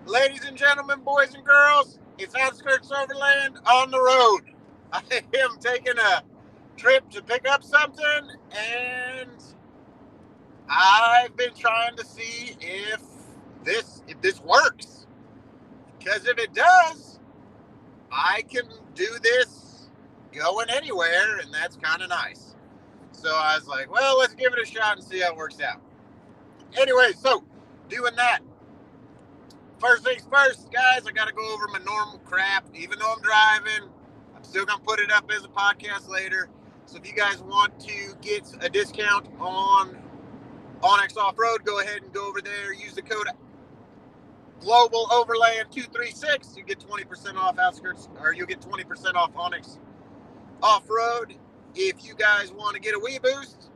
Ladies and gentlemen, boys and girls, it's Outskirts Overland on the road. I am taking a trip to pick up something, and I've been trying to see if this works. Because if it does, I can do this going anywhere, and that's kind of nice. So I was like, well, let's give it a shot and see how it works out. Anyway, so doing that. First things first, guys, I got to go over my normal crap. Even though I'm driving, I'm still going to put it up as a podcast later. So if you guys want to get a discount on Onyx Off-Road, go ahead and go over there. Use the code Global Overland 236. You get 20% off Outskirts, or you'll get 20% off Onyx Off-Road. If you guys want to get a Wii Boost,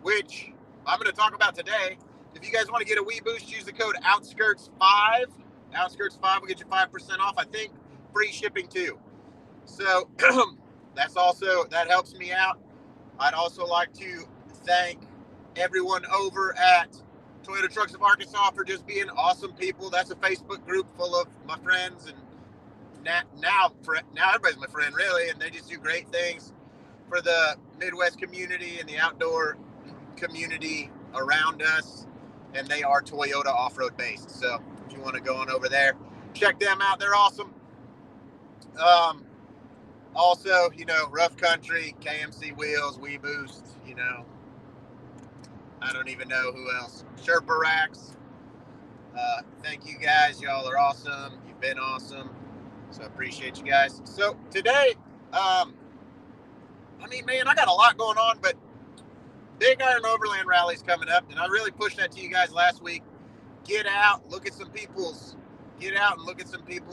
which I'm going to talk about today, if you guys want to get a Wii Boost, use the code Outskirts5. Outskirts5 will get you 5% off. I think free shipping too. So that helps me out. I'd also like to thank everyone over at Toyota Trucks of Arkansas for just being awesome people. That's a Facebook group full of my friends, and now everybody's my friend, really, and they just do great things for the Midwest community and the outdoor community around us. And they are Toyota off-road based. So if you want to go on over there, check them out. They're awesome. Also, Rough Country, KMC Wheels, Wii Boost, I don't even know who else. Sherpa Racks. Thank you guys. Y'all are awesome. You've been awesome. So I appreciate you guys. So today, man, I got a lot going on, but Big Iron Overland Rally's coming up, and I really pushed that to you guys last week. Get out and look at some people's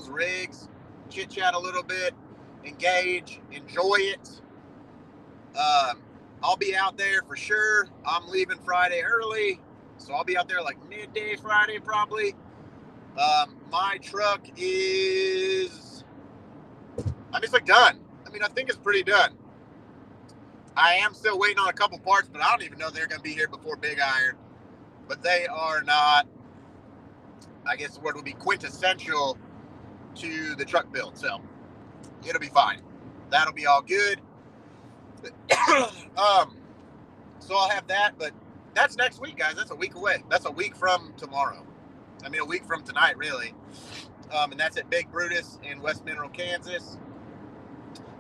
rigs, chit chat a little bit, engage, enjoy it. I'll be out there for sure. I'm leaving Friday early, so I'll be out there like midday Friday probably. My truck is, it's like done. I think it's pretty done. I am still waiting on a couple parts, but I don't even know they're going to be here before Big Iron. But they are not, I guess the word would be quintessential to the truck build. So it'll be fine. That'll be all good. So I'll have that, but that's next week, guys. That's a week away. That's a week from tomorrow. A week from tonight, really. And that's at Big Brutus in West Mineral, Kansas.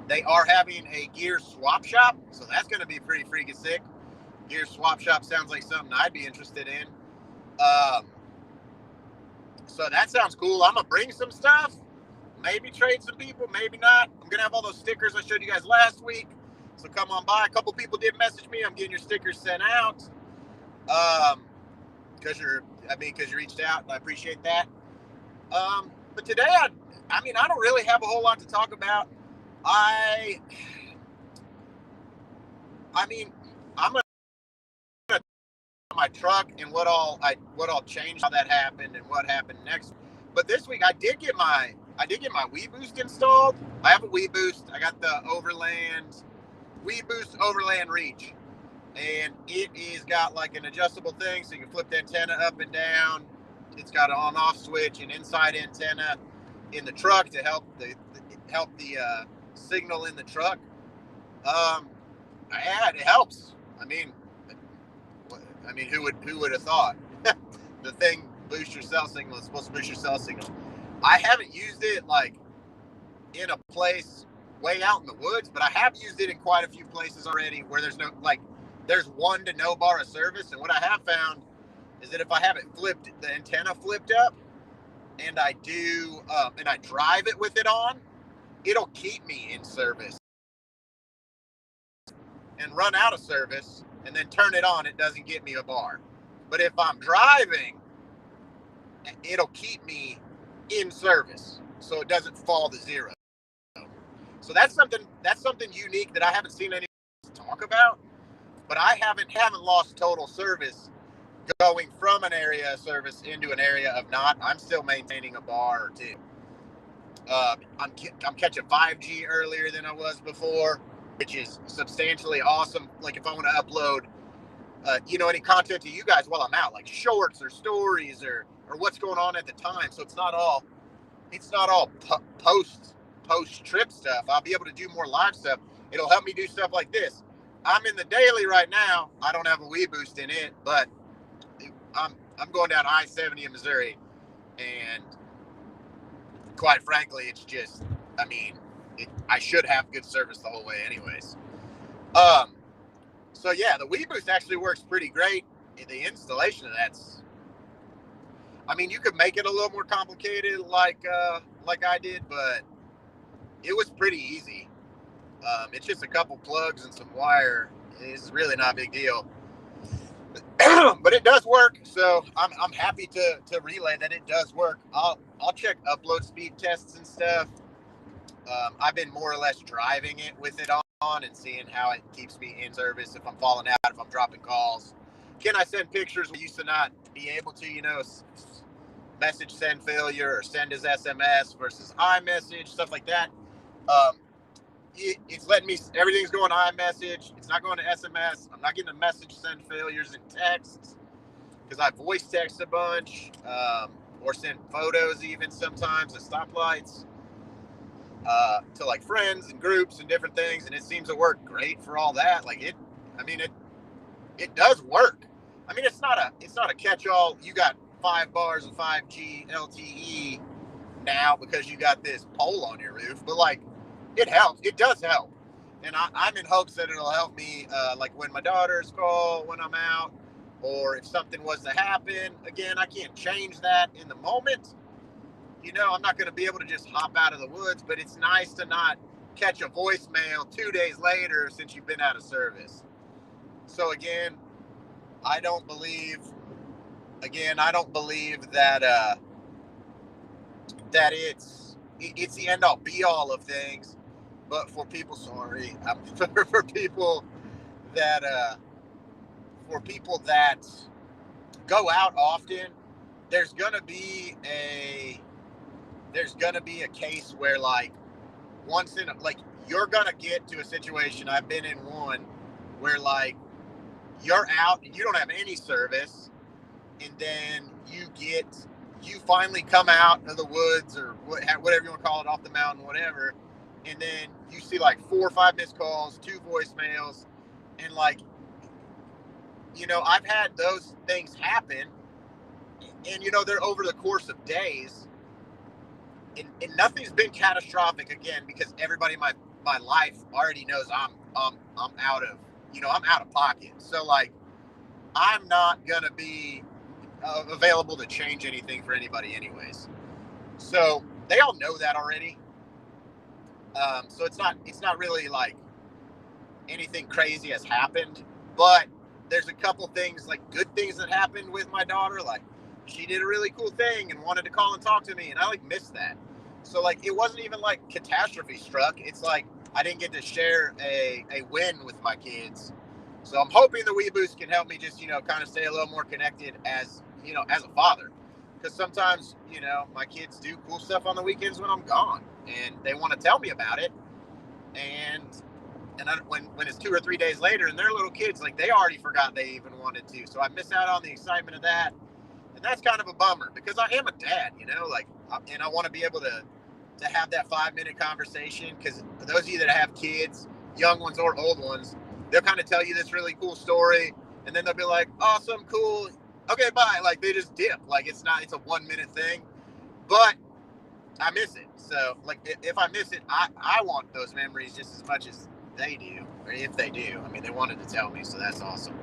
They are having a gear swap shop, so that's going to be pretty freaking sick. Gear swap shop sounds like something I'd be interested in. So that sounds cool. I'm going to bring some stuff, maybe trade some people, maybe not. I'm going to have all those stickers I showed you guys last week, so come on by. A couple people did message me. I'm getting your stickers sent out because you reached out, and I appreciate that. But today, I don't really have a whole lot to talk about. I'm gonna my truck and what all change, how that happened and what happened next. But this week I did get my Wii Boost installed. I have a Wii Boost. I got the Wii Boost Overland Reach, and it is got like an adjustable thing, so you can flip the antenna up and down. It's got an on-off switch and inside antenna in the truck to help the signal in the truck. It helps. Who would have thought? The thing boosts your cell signal. It's supposed to boost your cell signal. I haven't used it like in a place way out in the woods, but I have used it in quite a few places already where there's one to no bar of service. And what I have found is that if I have it flipped, the antenna flipped up, and I drive it with it on, it'll keep me in service. And run out of service and then turn it on, it doesn't get me a bar. But if I'm driving, it'll keep me in service, so it doesn't fall to zero. So that's something unique that I haven't seen anyone talk about. But I haven't lost total service going from an area of service into an area of not. I'm still maintaining a bar or two. I'm catching 5G earlier than I was before, which is substantially awesome. Like if I want to upload, any content to you guys while I'm out, like shorts or stories or or what's going on at the time. So it's not all post trip stuff. I'll be able to do more live stuff. It'll help me do stuff like this. I'm in the daily right now. I don't have a WeBoost in it, but I'm going down I-70 in Missouri, and quite frankly, it's just, I mean, I should have good service the whole way anyways. So yeah, the WeBoost actually works pretty great. The installation of that's, I mean, you could make it a little more complicated like I did, but it was pretty easy. It's just a couple plugs and some wire. It's really not a big deal. But it does work, so I'm happy to relay that it does work. I'll check upload speed tests and stuff. I've been more or less driving it with it on and seeing how it keeps me in service, if I'm falling out, if I'm dropping calls. Can I send pictures? We used to not be able to, you know, message send failure or send as SMS versus iMessage, stuff like that. It's letting me, everything's going to iMessage. It's not going to SMS. I'm not getting a message send failures in texts because I voice text a bunch, or send photos even sometimes at stoplights to like friends and groups and different things. And it seems to work great for all that. Like it does work. I mean, it's not a catch-all. You got 5 bars of 5G LTE now because you got this pole on your roof, but like, it helps. It does help. And I'm in hopes that it'll help me, like when my daughters call, when I'm out, or if something was to happen. Again, I can't change that in the moment. You know, I'm not going to be able to just hop out of the woods, but it's nice to not catch a voicemail 2 days later since you've been out of service. So again, I don't believe that that it's the end all be all of things. But for people, for people that go out often, there's gonna be a case where like once in like you're gonna get to a situation. I've been in one where like you're out and you don't have any service, and then you finally come out of the woods or whatever you want to call it, off the mountain, whatever. And then you see like 4 or 5 missed calls, 2 voicemails, and like, you know, I've had those things happen, and you know, they're over the course of days, and nothing's been catastrophic again because everybody in my life already knows I'm out of, you know, I'm out of pocket. So like, I'm not gonna be available to change anything for anybody anyways. So they all know that already. So it's not really like anything crazy has happened, but there's a couple things, like good things that happened with my daughter. Like she did a really cool thing and wanted to call and talk to me, and I like missed that. So like it wasn't even like catastrophe struck. It's like I didn't get to share a win with my kids. So I'm hoping the WeBoost can help me just, you know, kind of stay a little more connected as, you know, as a father. Because sometimes, you know, my kids do cool stuff on the weekends when I'm gone, and they want to tell me about it. And when it's 2 or 3 days later and they're little kids, like they already forgot they even wanted to. So I miss out on the excitement of that. And that's kind of a bummer because I am a dad, you know, like, and I want to be able to have that 5-minute conversation. Because those of you that have kids, young ones or old ones, they'll kind of tell you this really cool story, and then they'll be like, awesome, cool, okay, bye. Like they just dip. Like it's a 1-minute thing, but I miss it. So like if I miss it, I want those memories just as much as they do, or if they do. I mean, they wanted to tell me, so that's awesome.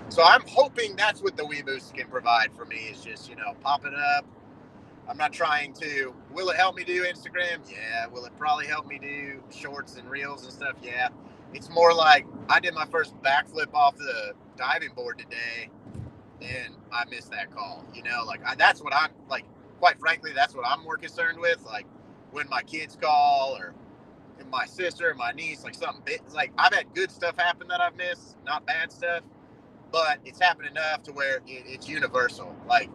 So I'm hoping that's what the WeBoost can provide for me, is just, you know, pop it up. I'm not trying to, will it help me do Instagram? Yeah. Will it probably help me do shorts and reels and stuff? Yeah. It's more like I did my first backflip off the diving board today, and I missed that call. You know, like that's what I'm like. Quite frankly, that's what I'm more concerned with. Like when my kids call, or my sister, my niece, like something big. Like I've had good stuff happen that I've missed, not bad stuff, but it's happened enough to where it's universal. Like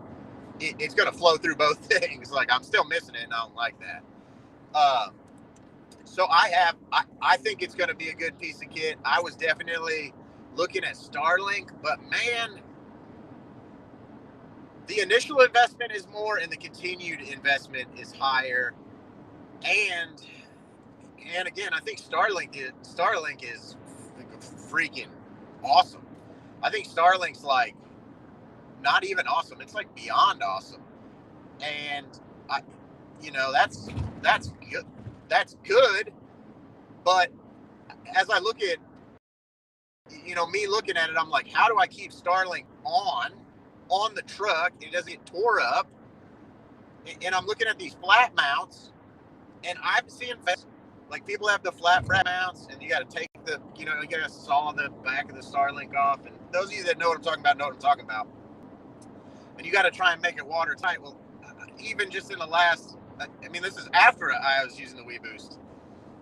it's gonna flow through both things. Like I'm still missing it, and I don't like that. So I think it's going to be a good piece of kit. I was definitely looking at Starlink, but man, the initial investment is more and the continued investment is higher. And again, I think Starlink is freaking awesome. I think Starlink's like not even awesome. It's like beyond awesome. And I, that's good. That's good. But as I look at, me looking at it, I'm like, how do I keep Starlink on the truck? It doesn't get tore up. And I'm looking at these flat mounts, and I'm seeing like people have the flat mounts, and you got to take you got to saw the back of the Starlink off. And those of you that know what I'm talking about know what I'm talking about. And you got to try and make it watertight. Well, even just in the last, this is after I was using the WeBoost,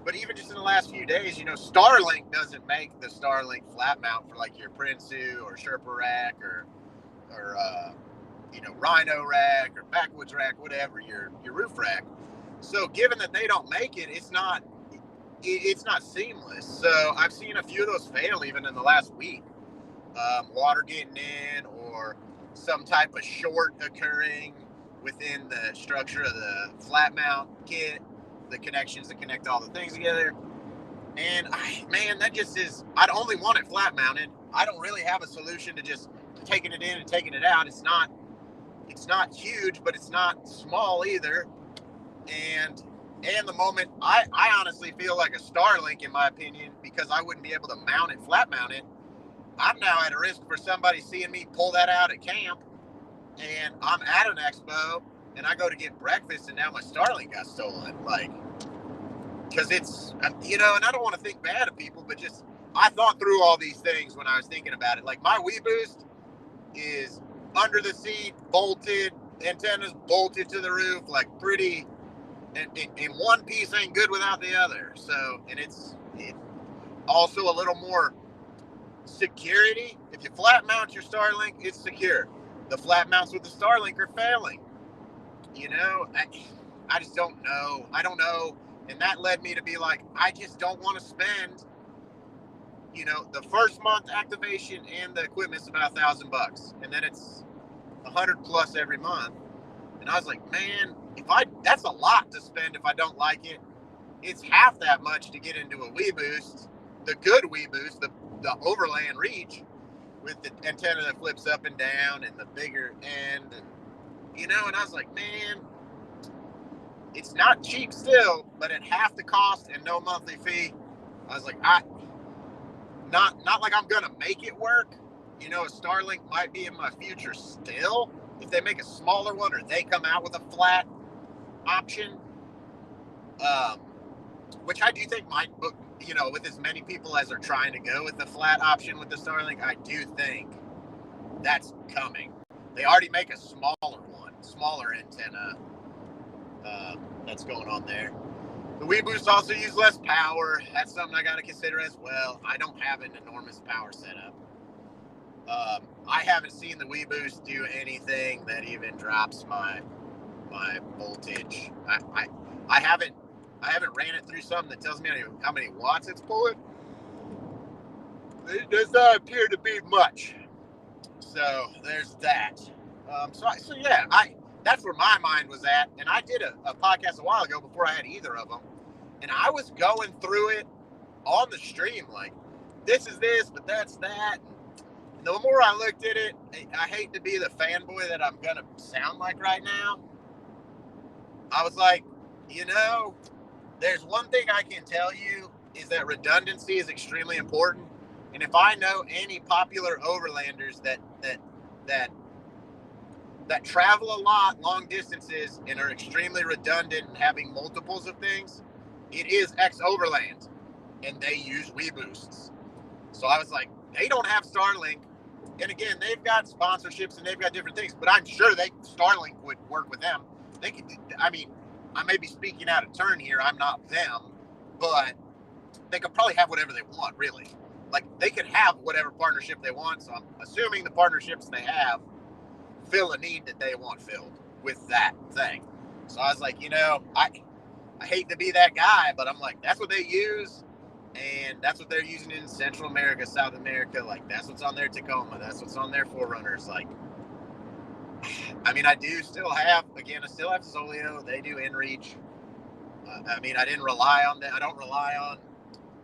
but even just in the last few days, Starlink doesn't make the Starlink flat mount for like your Prinsu or Sherpa rack or Rhino rack or Backwoods rack, whatever, your roof rack. So given that they don't make it, it's not seamless. So I've seen a few of those fail even in the last week. Water getting in or some type of short occurring within the structure of the flat mount kit, the connections that connect all the things together. And that just is, I'd only want it flat mounted. I don't really have a solution to just taking it in and taking it out. It's not huge, but it's not small either. And the moment I honestly feel like a Starlink, in my opinion, because I wouldn't be able to mount it, flat mount it. I'm now at a risk for somebody seeing me pull that out at camp, and I'm at an expo, and I go to get breakfast, and now my Starlink got stolen. Like, because it's, and I don't want to think bad of people, but just, I thought through all these things when I was thinking about it. Like, my WeBoost is under the seat, bolted, antennas bolted to the roof, like pretty, and one piece ain't good without the other. So, and it's also a little more security. If you flat mount your Starlink, it's secure. The flat mounts with the Starlink are failing. I just don't know. I don't know. And that led me to be like, I just don't want to spend, the first month activation and the equipment's about $1,000, and then it's $100+ every month. And I was like, man, that's a lot to spend if I don't like it. It's half that much to get into a WeBoost, the good WeBoost, the overland reach with the antenna that flips up and down and the bigger end, and and I was like, man, it's not cheap still, but at half the cost and no monthly fee, I was like, not like I'm gonna make it work. A Starlink might be in my future still if they make a smaller one or they come out with a flat option, which I do think might, with as many people as are trying to go with the flat option with the Starlink, I do think that's coming. They already make a smaller antenna that's going on there. The WeBoost also use less power. That's something I got to consider as well. I don't have an enormous power setup. I haven't seen the WeBoost do anything that even drops my voltage. I haven't ran it through something that tells me how many watts it's pulling. It does not appear to be much. So there's that. So yeah, that's where my mind was at. And I did a podcast a while ago before I had either of them. And I was going through it on the stream, like, this is this, but that's that. And the more I looked at it, I hate to be the fanboy that I'm going to sound like right now. I was like, there's one thing I can tell you is that redundancy is extremely important. And if I know any popular overlanders that travel a lot, long distances, and are extremely redundant and having multiples of things, it is X-Overland, and they use WeBoosts. So I was like, they don't have Starlink. And again, they've got sponsorships and they've got different things, but I'm sure Starlink would work with them. They could, I may be speaking out of turn here. I'm not them, but they could probably have whatever they want, really. Like, they could have whatever partnership they want. So I'm assuming the partnerships they have fill a need that they want filled with that thing. So I was like, I hate to be that guy, but I'm like, that's what they use. And that's what they're using in Central America, South America. Like, that's what's on their Tacoma. That's what's on their 4Runners. Like, I mean, I still have Solio. They do InReach. I mean, I didn't rely on that. I don't rely on,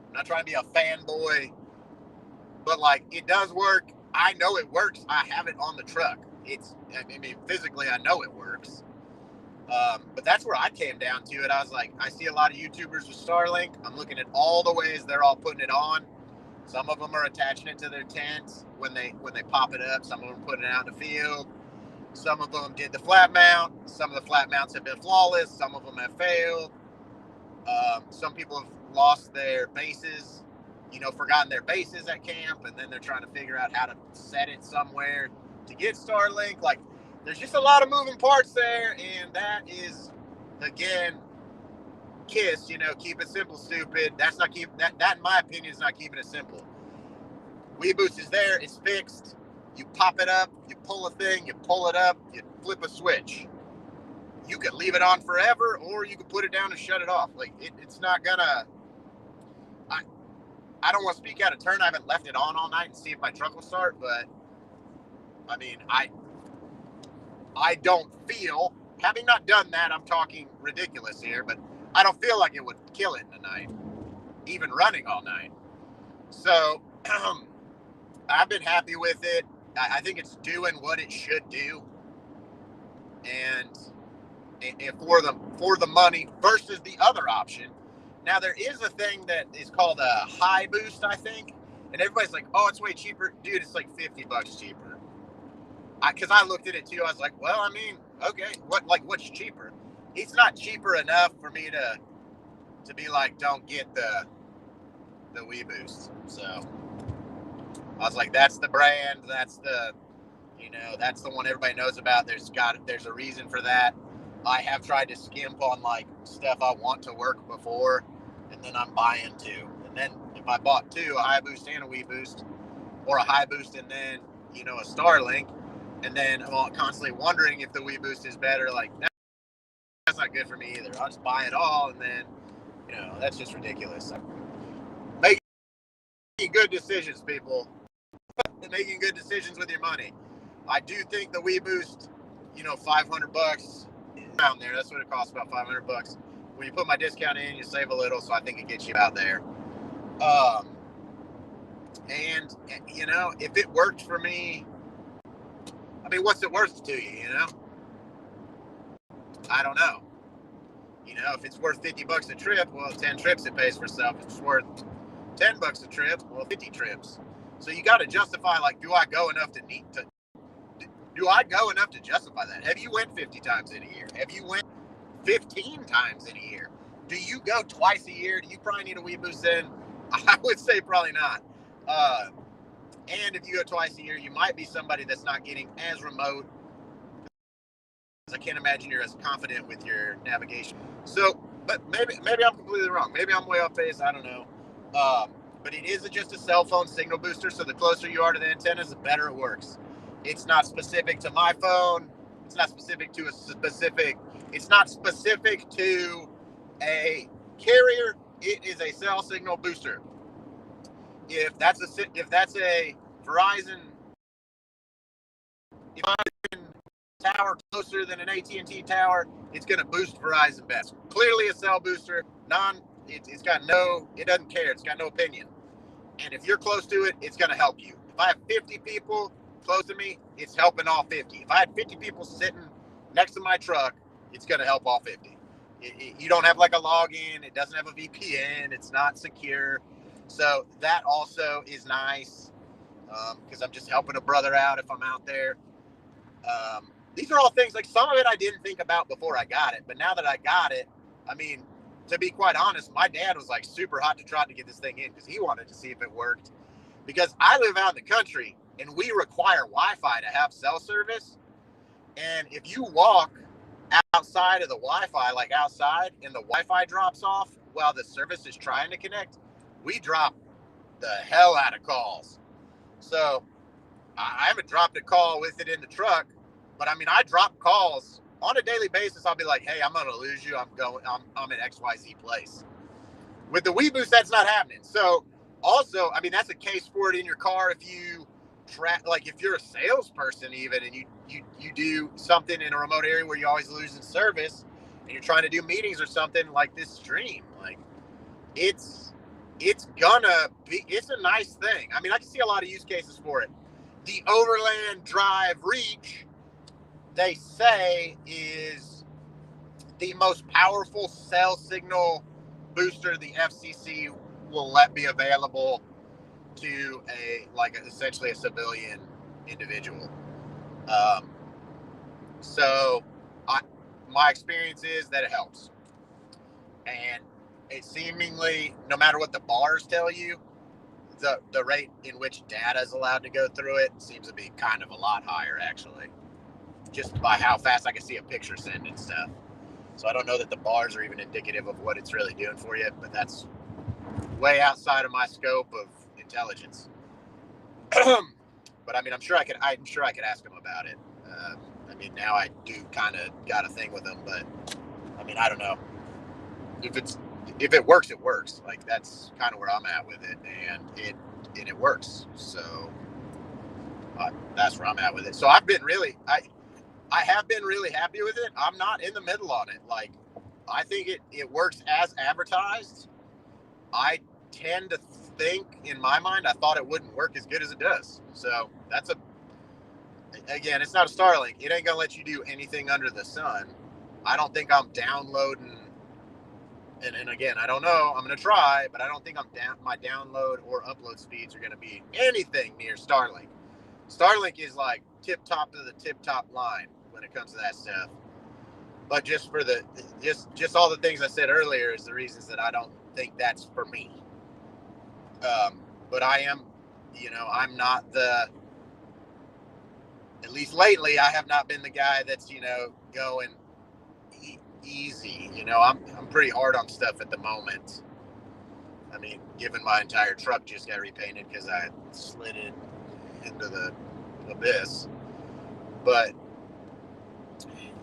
I'm not trying to be a fanboy, but like, it does work. I know it works. I have it on the truck. I mean, physically, I know it works. But that's where I came down to it. I was like, I see a lot of YouTubers with Starlink. I'm looking at all the ways they're all putting it on. Some of them are attaching it to their tents when they pop it up. Some of them putting it out in the field. Some of them did the flat mount. Some of the flat mounts have been flawless. Some of them have failed. Some people have lost their bases, forgotten their bases at camp, and then they're trying to figure out how to set it somewhere to get Starlink. Like, there's just a lot of moving parts there, and that is, again, KISS, keep it simple, stupid. That in my opinion is not keeping it simple. WeBoost is there, it's fixed. You pop it up, you pull a thing, you pull it up, you flip a switch. You could leave it on forever, or you could put it down and shut it off. Like, it's not gonna, I don't want to speak out of turn. I haven't left it on all night and see if my truck will start, but I mean, I don't feel, having not done that, I'm talking ridiculous here, but I don't feel like it would kill it in the night, even running all night. So I've been happy with it. I think it's doing what it should do, and for the money versus the other option. Now, there is a thing that is called a high boost, I think, and everybody's like, oh, it's way cheaper. Dude, it's like $50 cheaper. Because I looked at it too. I was like, well, I mean, okay, what's cheaper? It's not cheaper enough for me to be like, don't get the WeBoost. So I was like, that's the brand. That's that's the one everybody knows about. There's a reason for that. I have tried to skimp on like stuff I want to work before, and then I'm buying two. And then if I bought two, a high boost and a WeBoost, or a high boost and then a Starlink, and then I'm constantly wondering if the WeBoost is better. Like, that's not good for me either. I'll just buy it all, and then that's just ridiculous. Making good decisions, people. Making good decisions with your money. I do think the WeBoost, $500 around there. That's what it costs, about $500. When you put my discount in, you save a little, so I think it gets you out there. And if it worked for me, I mean, what's it worth to you? I don't know. If it's worth $50 a trip, well, 10 trips it pays for itself. If it's worth $10 a trip, well, 50 trips. So you got to justify, like, do I go enough to justify that? Have you went 50 times in a year? Have you went 15 times in a year? Do you go twice a year? Do you probably need a WeBoost then? I would say probably not. And if you go twice a year, you might be somebody that's not getting as remote. I can't imagine you're as confident with your navigation. So, but maybe I'm completely wrong. Maybe I'm way off base. I don't know. But it is just a cell phone signal booster. So the closer you are to the antennas, the better it works. It's not specific to my phone. It's not specific to it's not specific to a carrier. It is a cell signal booster. If that's a Verizon tower closer than an AT&T tower, it's going to boost Verizon best. Clearly a cell booster. It doesn't care. It's got no opinion. And if you're close to it, it's going to help you. If I have 50 people close to me, it's helping all 50. If I had 50 people sitting next to my truck, it's going to help all 50. You don't have like a login. It doesn't have a VPN. It's not secure. So that also is nice, because I'm just helping a brother out if I'm out there. These are all things, like, some of it I didn't think about before I got it, but now that I got it, I mean, to be quite honest, my dad was like super hot to try to get this thing in because he wanted to see if it worked. Because I live out in the country and we require Wi-Fi to have cell service. And if you walk outside of the Wi-Fi, like outside, and the Wi-Fi drops off while the service is trying to connect, we drop the hell out of calls. So I haven't dropped a call with it in the truck, but I mean, I drop calls on a daily basis. I'll be like, hey, I'm going to lose you. I'm at XYZ place. With the WeBoost, that's not happening. So also, I mean, that's a case for it in your car. If you like if you're a salesperson even, and you do something in a remote area where you always lose in service, and you're trying to do meetings or something like this stream, like it's a nice thing. I mean, I can see a lot of use cases for it. The overland drive reach, they say, is the most powerful cell signal booster the FCC will let be available to essentially a civilian individual. So my experience is that it helps. And it seemingly, no matter what the bars tell you, the rate in which data is allowed to go through it seems to be kind of a lot higher, actually, just by how fast I can see a picture send and stuff. So I don't know that the bars are even indicative of what it's really doing for you, but that's way outside of my scope of intelligence. But I mean, I'm sure I could ask him about it. I mean, now I do kind of got a thing with him, but I mean, I don't know. If it works, it works. Like, that's kind of where I'm at with it, and it works. So that's where I'm at with it. So I have been really happy with it. I'm not in the middle on it. Like, I think it works as advertised. I tend to think, in my mind, I thought it wouldn't work as good as it does. So again, it's not a Starlink. It ain't gonna let you do anything under the sun. I don't think I'm downloading. And again, I don't know. I'm gonna try, but I don't think my download or upload speeds are gonna be anything near Starlink. Starlink is like tip top of the tip top line when it comes to that stuff. But just for just all the things I said earlier is the reasons that I don't think that's for me. But I am, I'm not at least lately, I have not been the guy that's, going easy. I'm pretty hard on stuff at the moment. I mean, given my entire truck just got repainted because I slid it into the abyss. But,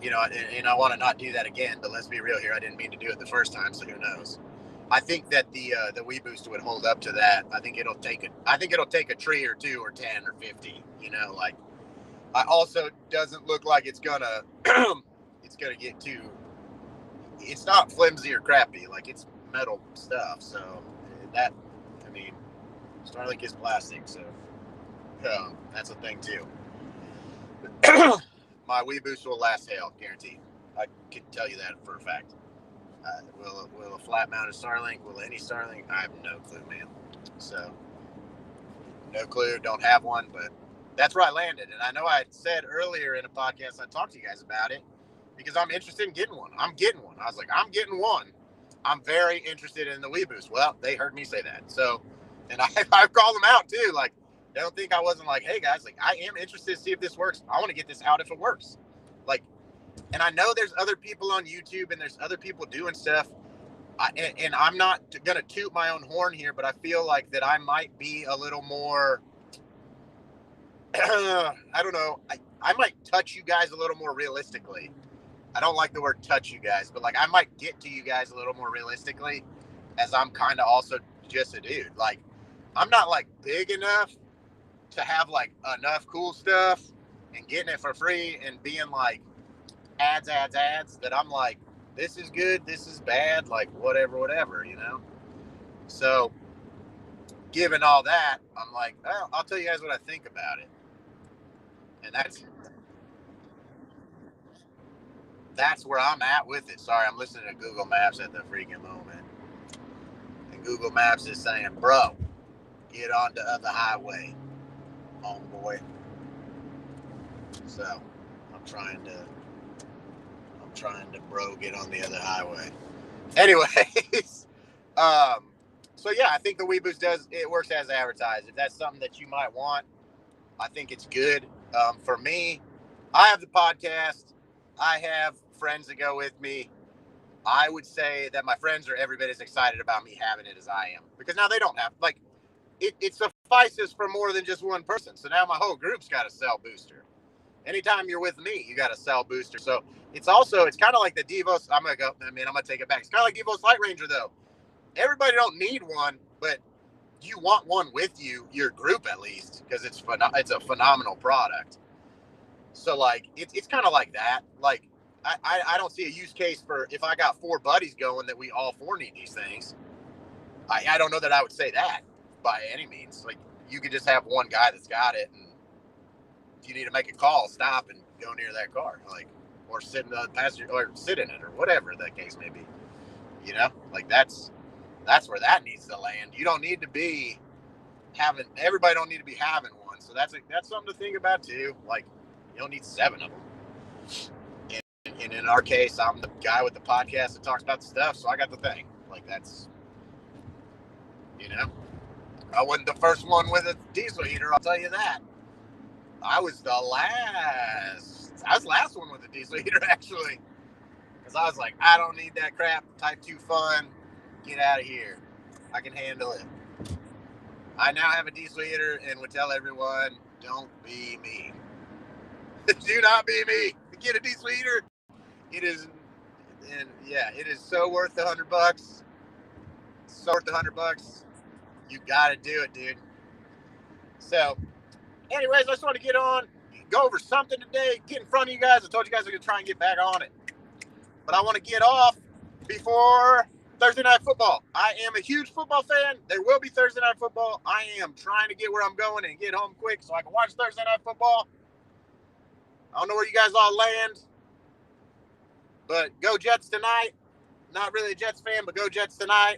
and I want to not do that again, but let's be real here. I didn't mean to do it the first time, so who knows? I think that the WeBoost would hold up to that. I think it'll take a tree or 2 or 10 or 50, like, I also doesn't look like it's gonna get too, it's not flimsy or crappy, like it's metal stuff. So that, I mean, Starlink is plastic, so that's a thing too. My WeBoost will last hell, guaranteed. I can tell you that for a fact. Will a flat mounted Starlink, will any Starlink? I have no clue, man. So, no clue, don't have one, but that's where I landed. And I know I said earlier in a podcast, I talked to you guys about it because I'm interested in getting one. I'm getting one. I was like, I'm getting one. I'm very interested in the WeBoost. Well, they heard me say that. So, and I've called them out too. Like, they don't think I wasn't like, hey guys, like, I am interested to see if this works. I want to get this out if it works. Like, and I know there's other people on YouTube and there's other people doing stuff. And I'm not going to toot my own horn here, but I feel like that I might be a little more, I don't know. I might touch you guys a little more realistically. I don't like the word touch you guys, but like I might get to you guys a little more realistically, as I'm kind of also just a dude. Like, I'm not like big enough to have like enough cool stuff and getting it for free and being like ads that I'm like, this is good, this is bad, like whatever, So given all that, I'm like, well, I'll tell you guys what I think about it. And that's where I'm at with it. Sorry, I'm listening to Google Maps at the freaking moment. And Google Maps is saying, bro, get on the other highway, homeboy. So I'm trying to get on the other highway. Anyways, so yeah, I think the WeBoost works as advertised. If that's something that you might want, I think it's good. For me, I have the podcast. I have friends that go with me. I would say that my friends are every bit as excited about me having it as I am, because now they don't have, like, it suffices for more than just one person. So now my whole group's got a cell booster. Anytime you're with me, you got a cell booster. So it's kind of like the Devos. I'm going to take it back. It's kind of like Devos Light Ranger, though. Everybody don't need one, but you want one with you, your group at least, because it's a phenomenal product. So like it's kind of like that. Like I don't see a use case for if I got 4 buddies going that we all 4 need these things. I don't know that I would say that by any means. Like you could just have one guy that's got it, and if you need to make a call, stop and go near that car, like, or sit in the passenger or sit in it or whatever that case may be. You know, like that's where that needs to land. You don't need to be having everybody don't need to be having one. So that's something to think about too. Like you don't need 7 of them. And in our case, I'm the guy with the podcast that talks about the stuff, so I got the thing. Like that's, you know, I wasn't the first one with a diesel heater. I'll tell you that. I was the last one with a diesel heater actually, because I was like, I don't need that crap. Type 2 fun. Get out of here. I can handle it. I now have a diesel heater and would tell everyone, don't be me. Do not be me. Get a diesel heater. It is, and yeah, it is so worth the $100. So worth the $100. You got to do it, dude. So, anyways, I just want to get on, go over something today, get in front of you guys. I told you guys I'm going to try and get back on it. But I want to get off before Thursday Night Football. I am a huge football fan. There will be Thursday Night Football. I am trying to get where I'm going and get home quick so I can watch Thursday Night Football. I don't know where you guys all land, but go Jets tonight. Not really a Jets fan, but go Jets tonight.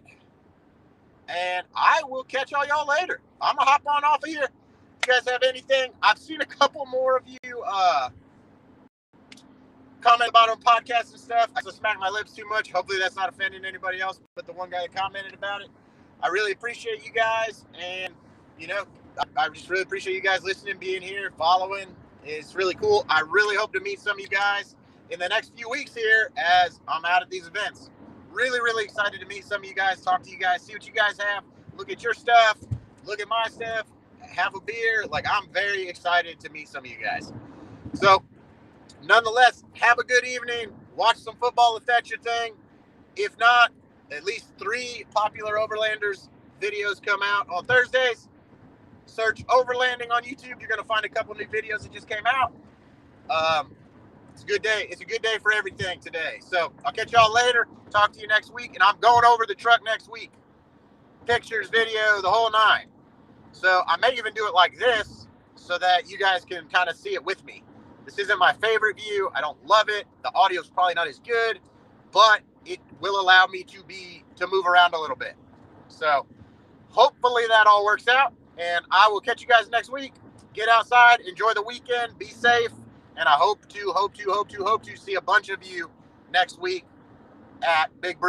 And I will catch all y'all later. I'm going to hop on off of here. If you guys have anything, I've seen a couple more of you comment about on podcasts and stuff. I just smack my lips too much. Hopefully that's not offending anybody else but the one guy that commented about it. I really appreciate you guys. And, you know, I just really appreciate you guys listening, being here, following. It's really cool. I really hope to meet some of you guys in the next few weeks here as I'm out at these events. Really, really excited to meet some of you guys, talk to you guys, see what you guys have, look at your stuff, look at my stuff, have a beer. Like, I'm very excited to meet some of you guys. So, nonetheless, have a good evening. Watch some football if that's your thing. If not, at least 3 popular Overlanders videos come out on Thursdays. Search Overlanding on YouTube. You're going to find a couple new videos that just came out. It's a good day. It's a good day for everything today. So I'll catch y'all later. Talk to you next week. And I'm going over the truck next week. Pictures, video, the whole 9. So I may even do it like this so that you guys can kind of see it with me. This isn't my favorite view. I don't love it. The audio is probably not as good, but it will allow me to move around a little bit. So hopefully that all works out. And I will catch you guys next week. Get outside, enjoy the weekend, be safe, and I hope to see a bunch of you next week at Big Brew.